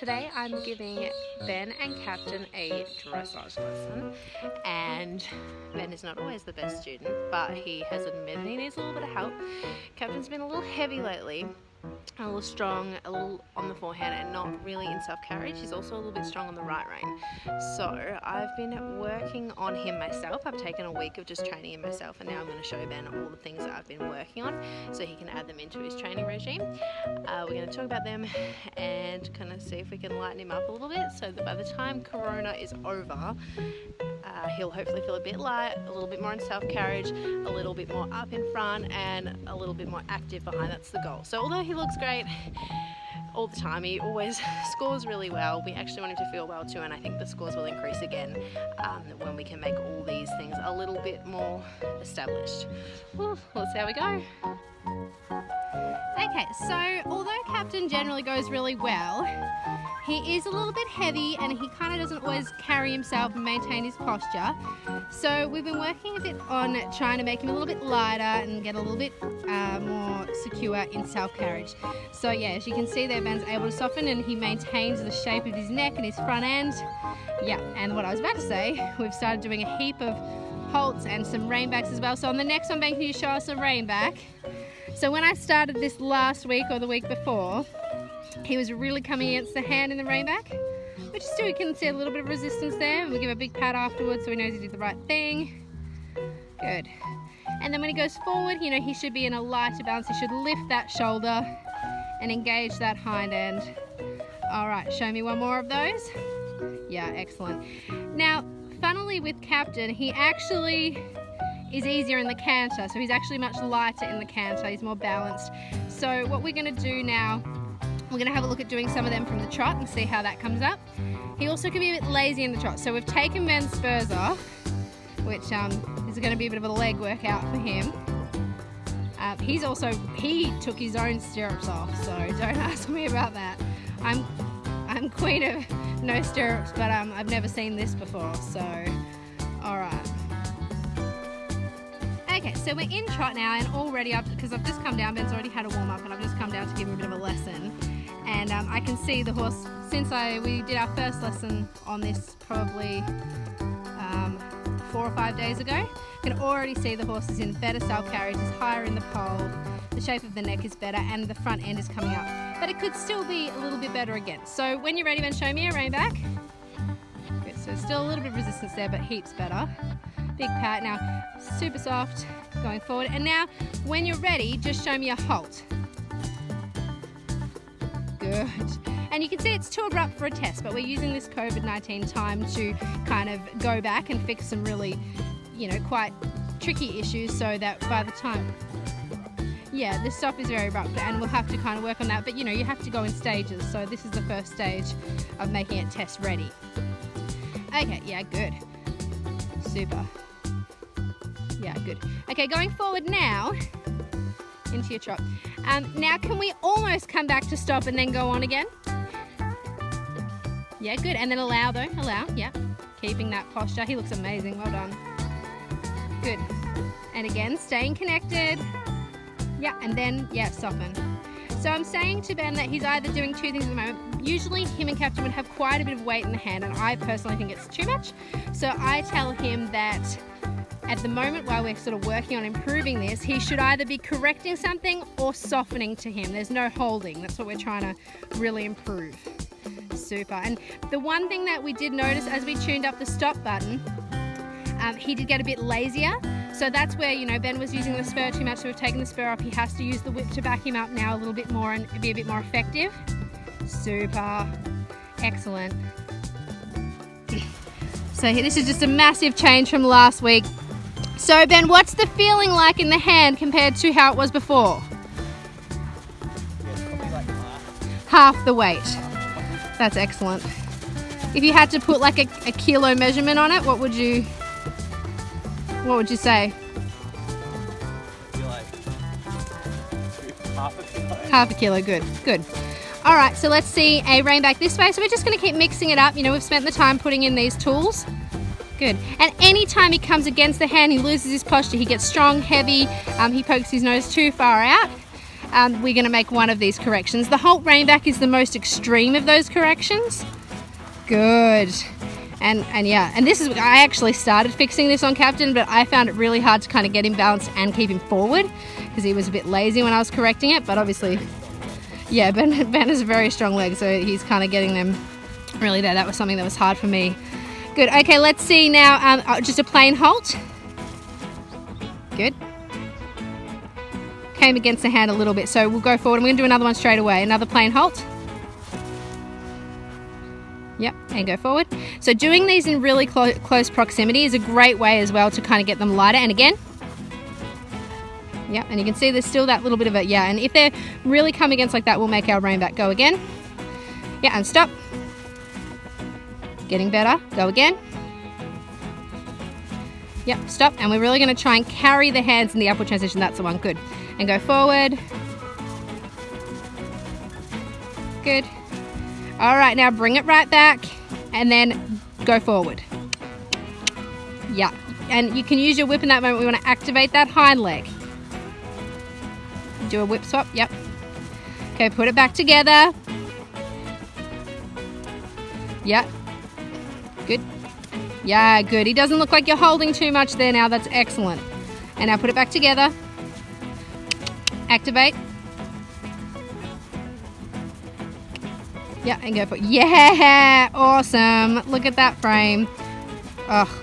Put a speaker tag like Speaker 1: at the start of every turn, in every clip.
Speaker 1: Today I'm giving Ben and Captain a dressage lesson, and Ben is not always the best student, but he has admitted he needs a little bit of help. Captain's been a little heavy lately, a little strong, a little on the forehand, and not really in self-carriage. He's also a little bit strong on the right rein. So I've been working on him myself. I've taken a week of just training him myself, and now I'm going to show Ben all the things that I've been working on so he can add them into his training regime. We're going to talk about them and kind of see if we can lighten him up a little bit so that by the time Corona is over, he'll hopefully feel a bit light, a little bit more in self-carriage, a little bit more up in front, and a little bit more active behind. That's the goal. So although he looks great all the time, he always scores really well. We actually want him to feel well too, and I think the scores will increase again when we can make all these things a little bit more established. Well, let's see how we go. Okay, so although Captain generally goes really well, he is a little bit heavy and he kind of doesn't always carry himself and maintain his posture. So we've been working a bit on trying to make him a little bit lighter and get a little bit more secure in self-carriage. So yeah, as you can see there, Ben's able to soften and he maintains the shape of his neck and his front end. Yeah, and what I was about to say, we've started doing a heap of halts and some rein backs as well. So on the next one, Ben, can you show us a rein back? So when I started this last week or the week before, he was really coming against the hand in the rein back, which still you can see a little bit of resistance there, and we'll give a big pat afterwards so he knows he did the right thing. Good. And then when he goes forward, you know, he should be in a lighter balance. He should lift that shoulder and engage that hind end. All right, show me one more of those. Yeah, excellent. Now, funnily with Captain, he actually is easier in the canter, so he's actually much lighter in the canter. He's more balanced. So what we're going to do now, we're going to have a look at doing some of them from the trot and see how that comes up. He also can be a bit lazy in the trot, so we've taken Ben's spurs off, which is going to be a bit of a leg workout for him. He took his own stirrups off, so don't ask me about that. I'm queen of no stirrups, but I've never seen this before, so alright. Okay, so we're in trot now, and already because I've just come down, Ben's already had a warm up and I've just come down to give him a bit of a lesson. And I can see the horse, since we did our first lesson on this probably 4 or 5 days ago, you can already see the horse is in better self-carriage, is higher in the pole, the shape of the neck is better, and the front end is coming up. But it could still be a little bit better again. So when you're ready, Ben, show me a rein back. Good, so still a little bit of resistance there, but heaps better. Big pat now, super soft, going forward. And now, when you're ready, just show me a halt. Good. And you can see it's too abrupt for a test, but we're using this COVID-19 time to kind of go back and fix some really, quite tricky issues so that by the time, yeah, the stop is very abrupt and we'll have to kind of work on that. But you have to go in stages. So this is the first stage of making it test ready. Okay, yeah, good. Super. Yeah, good. Okay, going forward now into your trot. Now can we almost come back to stop and then go on again? Yeah, good. And then allow though, allow, yeah. Keeping that posture. He looks amazing, well done. Good. And again, staying connected. Yeah, and then, yeah, soften. So I'm saying to Ben that he's either doing two things at the moment. Usually him and Captain would have quite a bit of weight in the hand, and I personally think it's too much. So I tell him that at the moment, while we're sort of working on improving this, he should either be correcting something or softening to him. There's no holding. That's what we're trying to really improve. Super. And the one thing that we did notice as we tuned up the stop button, he did get a bit lazier. So that's where, Ben was using the spur too much, so we've taken the spur off. He has to use the whip to back him up now a little bit more and be a bit more effective. Super. Excellent. So this is just a massive change from last week. So Ben, what's the feeling like in the hand compared to how it was before?
Speaker 2: Yeah, probably like
Speaker 1: half the weight. That's excellent. If you had to put like a kilo measurement on it, what would you say?
Speaker 2: I feel like half a kilo.
Speaker 1: Half a kilo, good. All right, so let's see a rein back this way. So we're just going to keep mixing it up. We've spent the time putting in these tools. Good. And anytime he comes against the hand, he loses his posture. He gets strong, heavy. He pokes his nose too far out. we're going to make one of these corrections. The halt rein back is the most extreme of those corrections. Good. And yeah, and this is, I actually started fixing this on Captain, but I found it really hard to kind of get him balanced and keep him forward because he was a bit lazy when I was correcting it. But obviously, yeah, Ben has a very strong leg, so he's kind of getting them really there. That was something that was hard for me. Good. Okay, let's see now. Just a plain halt. Good. Came against the hand a little bit, so we'll go forward. I'm going to do another one straight away. Another plain halt. Yep, and go forward. So doing these in really close proximity is a great way as well to kind of get them lighter. And again. Yep, and you can see there's still that little bit of a, yeah, and if they're really come against like that, we'll make our rein back. Go again. Yeah, and stop. Getting better. Go again. Yep, stop. And we're really going to try and carry the hands in the upward transition. That's the one. Good. And go forward. Good. All right, now bring it right back and then go forward. Yeah, and you can use your whip in that moment. We want to activate that hind leg. Do a whip swap, yep. Okay, put it back together. Yeah, good. Yeah, good. He doesn't look like you're holding too much there now. That's excellent. And now put it back together. Activate. Yeah, and go for it. Yeah, awesome. Look at that frame. Oh,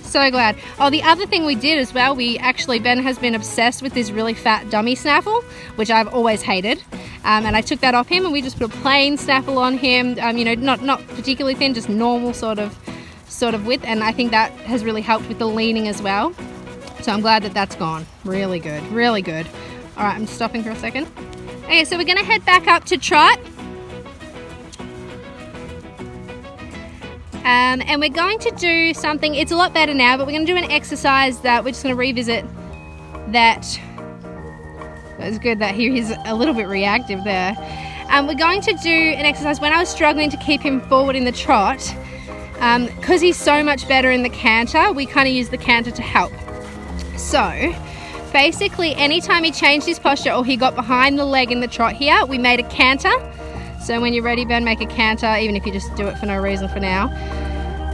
Speaker 1: so glad. Oh, the other thing we did as well, Ben has been obsessed with this really fat dummy snaffle, which I've always hated. And I took that off him and we just put a plain snaffle on him, you know, not particularly thin, just normal sort of width. And I think that has really helped with the leaning as well. So I'm glad that that's gone. Really good, really good. All right, I'm stopping for a second. Okay, so we're gonna head back up to trot. And we're going to do something, it's a lot better now, but we're going to do an exercise that we're just going to revisit that. It's good that he's a little bit reactive there. We're going to do an exercise when I was struggling to keep him forward in the trot, because he's so much better in the canter, we kind of use the canter to help. So basically anytime he changed his posture or he got behind the leg in the trot here, we made a canter. So when you're ready, Ben, make a canter, even if you just do it for no reason for now.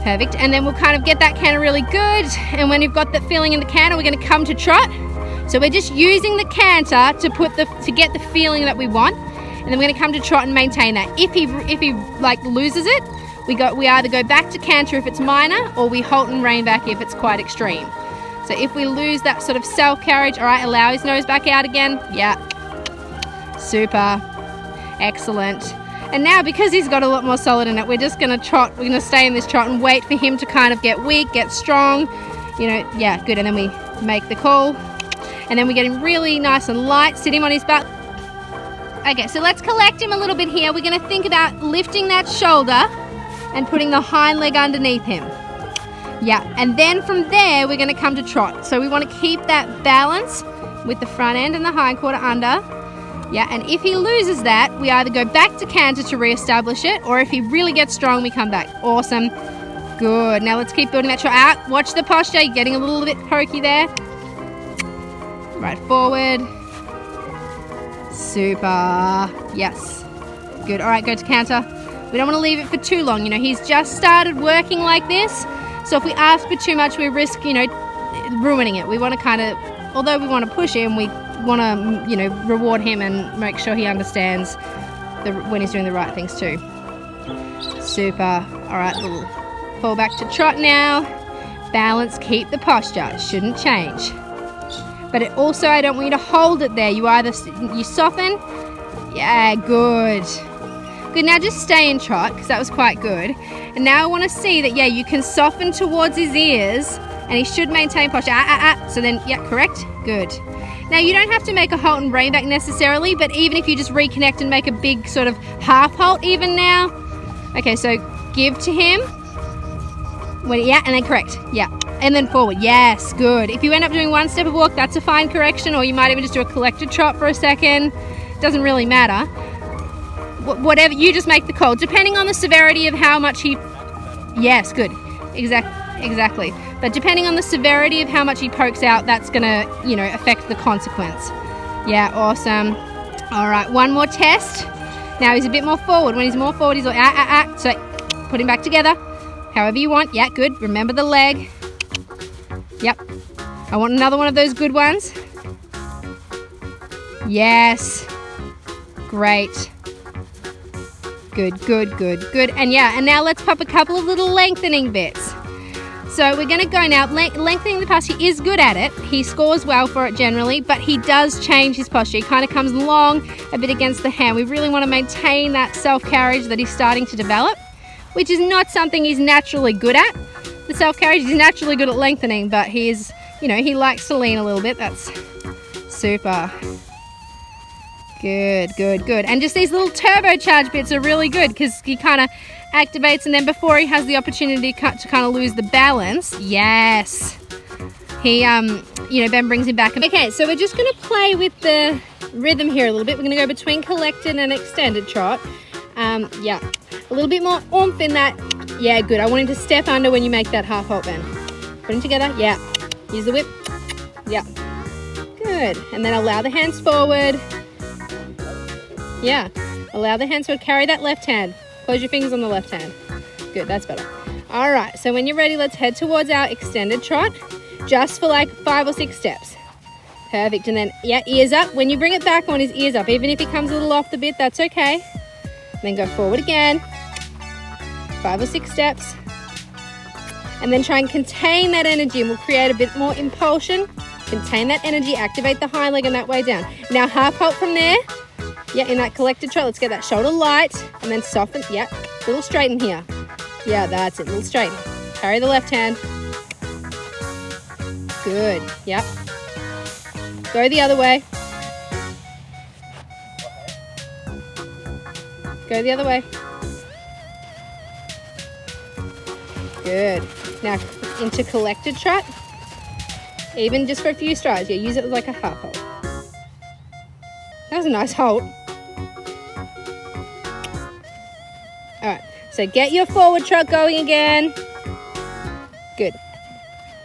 Speaker 1: Perfect. And then we'll kind of get that canter really good. And when you've got that feeling in the canter, we're going to come to trot. So we're just using the canter to get the feeling that we want. And then we're going to come to trot and maintain that. If he like loses it, we either go back to canter if it's minor, or we halt and rein back if it's quite extreme. So if we lose that sort of self-carriage, all right, allow his nose back out again. Yeah. Super. Excellent. And now because he's got a lot more solid in it, we're just going to trot. We're going to stay in this trot and wait for him to kind of get weak, get strong. You know, yeah, good. And then we make the call. And then we get him really nice and light, sit him on his butt. Okay, so let's collect him a little bit here. We're going to think about lifting that shoulder and putting the hind leg underneath him. Yeah, and then from there, we're going to come to trot. So we want to keep that balance with the front end and the hind quarter under. Yeah, and if he loses that, we either go back to canter to re-establish it, or if he really gets strong, we come back. Awesome. Good. Now let's keep building that trot out. Watch the posture. You're getting a little bit pokey there. Right forward. Super. Yes. Good. All right, go to canter. We don't want to leave it for too long. You know, he's just started working like this. So if we ask for too much, we risk, you know, ruining it. We want to kind of, although we want to push him, we want to, you know, reward him and make sure he understands when he's doing the right things too. Super. All right, we'll fall back to trot now. Balance, keep the posture. Shouldn't change. But it also, I don't want you to hold it there. You soften. Yeah, good. Good, now just stay in trot, because that was quite good. And now I want to see that, yeah, you can soften towards his ears, and he should maintain posture. So then, yeah, correct. Good. Now, you don't have to make a halt and rein back necessarily, but even if you just reconnect and make a big sort of half halt even now. Okay, so give to him. Yeah, and then correct. Yeah, and then forward. Yes, good. If you end up doing one step of walk, that's a fine correction, or you might even just do a collected trot for a second. Doesn't really matter. Whatever, you just make the call, depending on the severity of how much he... Yes, good. Exactly. But depending on the severity of how much he pokes out, that's going to, you know, affect the consequence. Yeah, awesome. All right, one more test. Now he's a bit more forward. When he's more forward, he's like, So put him back together. However you want. Yeah, good. Remember the leg. Yep. I want another one of those good ones. Yes. Great. Good, good, good, good. And yeah, and now let's pop a couple of little lengthening bits. So we're going to go now. Lengthening the posture, he is good at it. He scores well for it generally, but he does change his posture. He kind of comes long a bit against the hand. We really want to maintain that self-carriage that he's starting to develop, which is not something he's naturally good at. The self-carriage, he's naturally good at lengthening, but he is, you know, he likes to lean a little bit. That's super. Good, good, good. And just these little turbocharge bits are really good because he kind of activates, and then before he has the opportunity to kind of lose the balance, yes, he, you know, Ben brings him back. Okay, so we're just going to play with the rhythm here a little bit. We're going to go between collected and extended trot. Yeah, a little bit more oomph in that. Yeah, good. I want him to step under when you make that half halt, Ben. Put him together. Yeah. Use the whip. Yeah. Good. And then allow the hands forward. Yeah. Allow the hands forward. Carry that left hand. Close your fingers on the left hand. Good. That's better. All right. So when you're ready, let's head towards our extended trot, just for like 5 or 6 steps. Perfect. And then, yeah, ears up. When you bring it back on, his ears up. Even if he comes a little off the bit, that's okay. Then go forward again. 5 or 6 steps. And then try and contain that energy, and we'll create a bit more impulsion. Contain that energy, activate the hind leg and that way down. Now half halt from there. Yeah, in that collected trot, let's get that shoulder light and then soften. Yeah, little straighten here. Yeah, that's it, little straighten. Carry the left hand. Good, yep. Go the other way. Go the other way. Good. Now into collected trot. Even just for a few strides. Yeah, use it like a half halt. That was a nice halt. Alright, so get your forward trot going again. Good.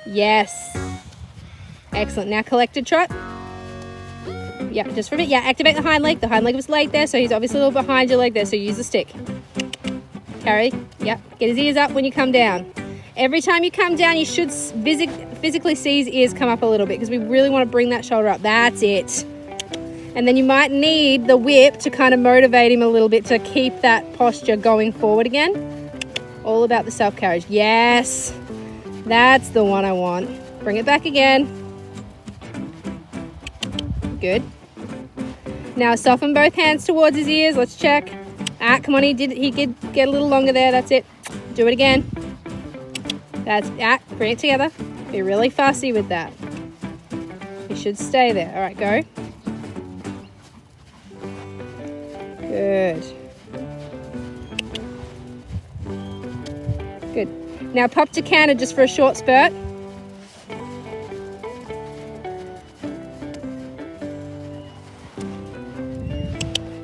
Speaker 1: Yes. Excellent. Now collected trot. Yeah, just for a bit. Yeah, activate the hind leg. The hind leg was late there, so he's obviously a little behind your leg there, so use the stick. Carry. Yep. Get his ears up when you come down. Every time you come down, you should physically see his ears come up a little bit because we really want to bring that shoulder up. That's it. And then you might need the whip to kind of motivate him a little bit to keep that posture going forward again. All about the self-carriage. Yes. That's the one I want. Bring it back again. Good. Now soften both hands towards his ears. Let's check. Come on, he did get a little longer there. That's it. Do it again. That's bring it together. Be really fussy with that. You should stay there. All right, go. Good. Good. Now pop to canter just for a short spurt.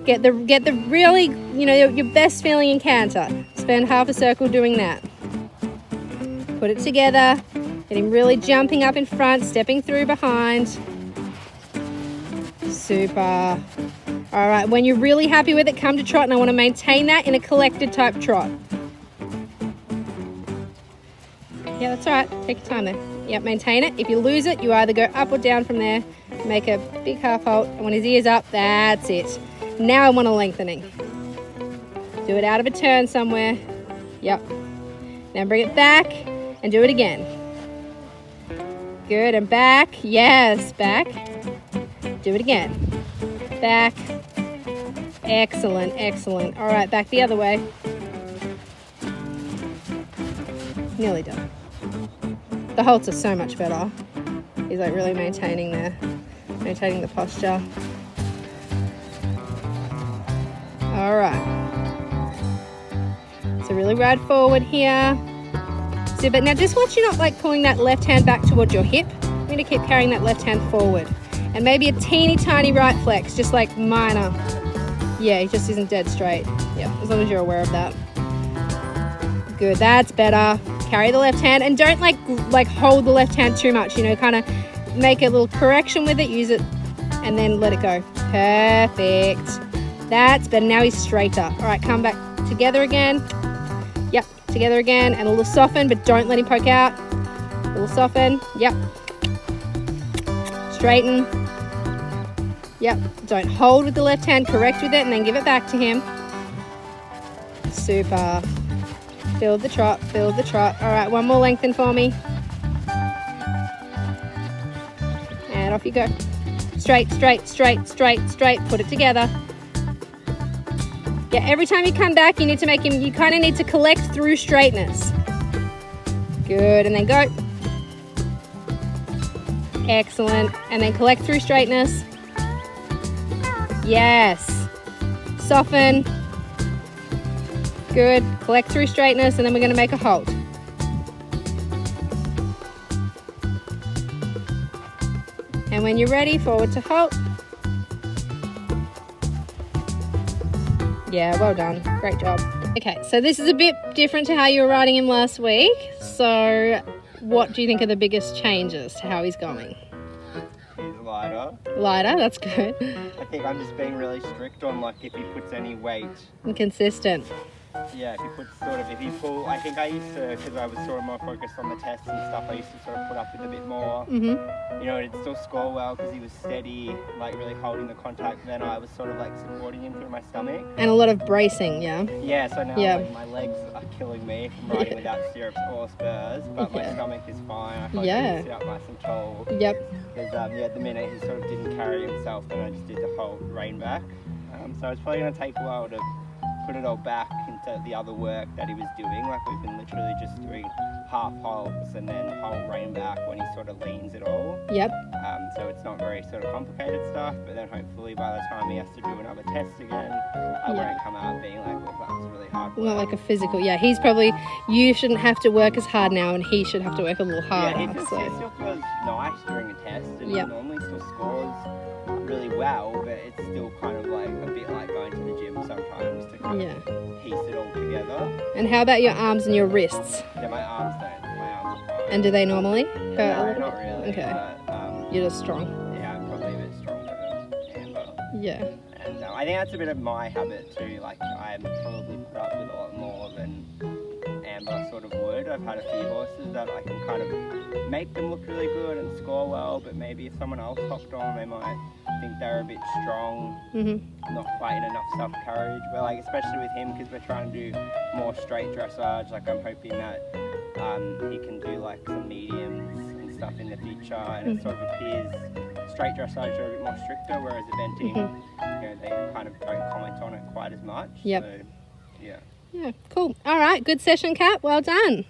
Speaker 1: Get the really, you know, your best feeling in canter. Spend half a circle doing that. Put it together. Get him really jumping up in front, stepping through behind. Super. All right, when you're really happy with it, come to trot, and I want to maintain that in a collected type trot. Yeah, that's all right. Take your time there. Yep, maintain it. If you lose it, you either go up or down from there. Make a big half halt, and when his ear's up, that's it. Now I want a lengthening. Do it out of a turn somewhere. Yep. Now bring it back and do it again. Good, and back. Yes, back. Do it again. Back. Excellent, excellent. All right, back the other way. Nearly done. The halts are so much better. He's like really maintaining the posture. All right. So really ride forward here. So, but now just watch you not like pulling that left hand back towards your hip. You're going to keep carrying that left hand forward. And maybe a teeny tiny right flex, just like minor. Yeah, he just isn't dead straight. Yeah, as long as you're aware of that. Good, that's better. Carry the left hand and don't like hold the left hand too much, you know, kind of make a little correction with it, use it, and then let it go. Perfect. That's better. Now he's straighter. All right, come back together again. Yep, together again. And a little soften, but don't let him poke out. A little soften. Yep. Straighten. Yep. Don't hold with the left hand. Correct with it and then give it back to him. Super. Build the trot. Build the trot. All right, one more lengthen for me. And off you go. Straight, straight, straight, straight, straight. Put it together. Yeah, every time you come back, you need to make him, you kind of need to collect through straightness. Good, and then go. Excellent, and then collect through straightness. Yes. Soften. Good, collect through straightness, and then we're going to make a halt. And when you're ready, forward to halt. Yeah, well done. Great job. Okay, so this is a bit different to how you were riding him last week. So what do you think are the biggest changes to how he's going?
Speaker 2: He's lighter.
Speaker 1: Lighter, that's good.
Speaker 2: I think I'm just being really strict on like if he puts any weight.
Speaker 1: And consistent.
Speaker 2: Yeah, if he puts sort of, if he pull, I think I used to, because I was sort of more focused on the tests and stuff, I used to sort of put up with a bit more.
Speaker 1: Mm-hmm.
Speaker 2: You know, it'd still score well because he was steady, like really holding the contact. Then I was sort of like supporting him through my stomach.
Speaker 1: And a lot of bracing, yeah?
Speaker 2: Yeah, so now like, my legs are killing me from riding without stirrups or spurs, but my stomach is fine. I can sit up nice and tall.
Speaker 1: Yep.
Speaker 2: Because at the minute he sort of didn't carry himself, then I just did the whole rein back. So it's probably going to take a while to put it all back into the other work that he was doing. Like we've been literally just doing half halts and then whole rein back when he sort of leans it all.
Speaker 1: Yep.
Speaker 2: So it's not very sort of complicated stuff, but then hopefully by the time he has to do another test again, I won't come out being like, well, that was really hard work.
Speaker 1: Not like a physical, yeah. He's probably, you shouldn't have to work as hard now and he should have to work a little harder.
Speaker 2: Yeah, he still feels nice during a test and he normally still scores really well, but it's still kind of like a bit like going to the gym sometimes to kind of piece it all together.
Speaker 1: And how about your arms and your wrists?
Speaker 2: Yeah, my arms don't. My arms are fine.
Speaker 1: And do they normally hurt a
Speaker 2: No,
Speaker 1: little
Speaker 2: not
Speaker 1: bit?
Speaker 2: really.
Speaker 1: Okay.
Speaker 2: But,
Speaker 1: you're just strong.
Speaker 2: Yeah, I'm probably a bit stronger than Amber.
Speaker 1: Yeah.
Speaker 2: And I think that's a bit of my habit too. Like I'm probably put up with a lot more than Amber sort of would. I've had a few horses that I can kind of make them look really good and score well, but maybe if someone else hopped on, they might think they're a bit strong, not quite in enough self-carriage. But like especially with him, because we're trying to do more straight dressage, like I'm hoping that he can do like some mediums and stuff in the future, and it sort of appears straight dressage are a bit more stricter, whereas eventing, you know, they kind of don't comment on it quite as much.
Speaker 1: Yep.
Speaker 2: So, yeah.
Speaker 1: Yeah, cool. All right, good session, Kat. Well done.